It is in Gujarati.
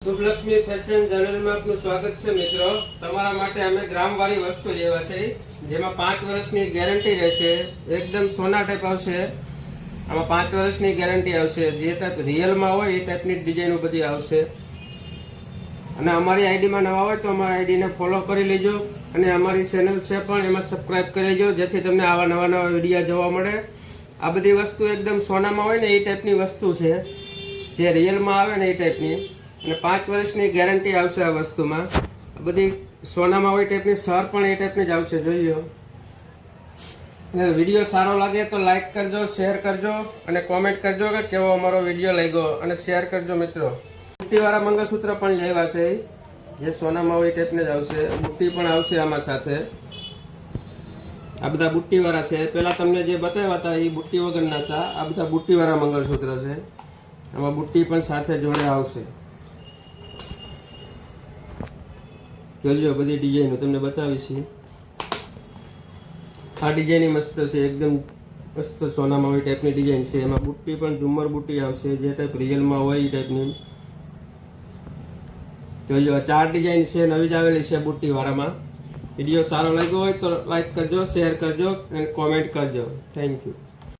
શુભલક્ષ્મી ફેશન ચેનલમાં આપનું સ્વાગત છે મિત્રો। તમારા માટે અમે ગ્રામવાળી વસ્તુ લેવા છે, જેમાં 5 વર્ષની ગેરંટી રહેશે। એકદમ સોના ટાઈપ આવશે। આમાં 5 વર્ષની ગેરંટી આવશે। જે ટાઈપ રિયલમાં હોય એ ટાઈપની ડિઝાઇનો બધી આવશે। અને અમારી આઈડીમાં નવા હોય તો અમારી આઈડીને ફોલો કરી લેજો, અને અમારી ચેનલ છે પણ એમાં સબસ્ક્રાઇબ કરી લેજો, જેથી તમને આવા નવા વિડીયો જોવા મળે। આ બધી વસ્તુ એકદમ સોનામાં હોય ને એ ટાઈપની વસ્તુ છે, જે રિયલમાં આવે ને એ ટાઈપની, અને 5 વર્ષની ગેરંટી આવશે આ વસ્તુમાં। આ બધી સોનામાં હોય ટાઈપની સર પણ એ ટાઈપની જ આવશે, જોઈ લો। અને વિડીયો સારો લાગે તો લાઈક કરજો, શેર કરજો અને કોમેન્ટ કરજો કે કેવો અમારો વિડીયો લાગ્યો, અને શેર કરજો મિત્રો। બુટ્ટીવાળા મંગળસૂત્ર પણ લેવા છે, જે સોનામાં હોય ટાઈપને જ આવશે। બુટ્ટી પણ આવશે આમાં સાથે। આ બધા બુટ્ટીવાળા છે। પહેલા તમને જે બતાવ્યા હતા એ બુટ્ટી વગરના હતા। આ બધા બુટ્ટીવાળા મંગળસૂત્ર છે। આમાં બુટ્ટી પણ સાથે જોડે આવશે। જોજો બધી ડિઝાઇનો તમને બતાવીશ। આ ડિઝાઇન મસ્ત છે, એકદમ મસ્ત સોનામાં હોય ટાઈપની ડિઝાઇન છે। એમાં બુટ્ટી પણ ઝુમ્મર બુટ્ટી આવશે, જે ટાઈપ રિયલમાં હોય એ ટાઈપની। જોજો આ 4 ડિઝાઇન છે, નવી જ આવેલી છે બુટ્ટીવાળામાં। વિડીયો સારો લાગ્યો હોય તો લાઈક કરજો, શેર કરજો અને કોમેન્ટ કરજો। Thank you.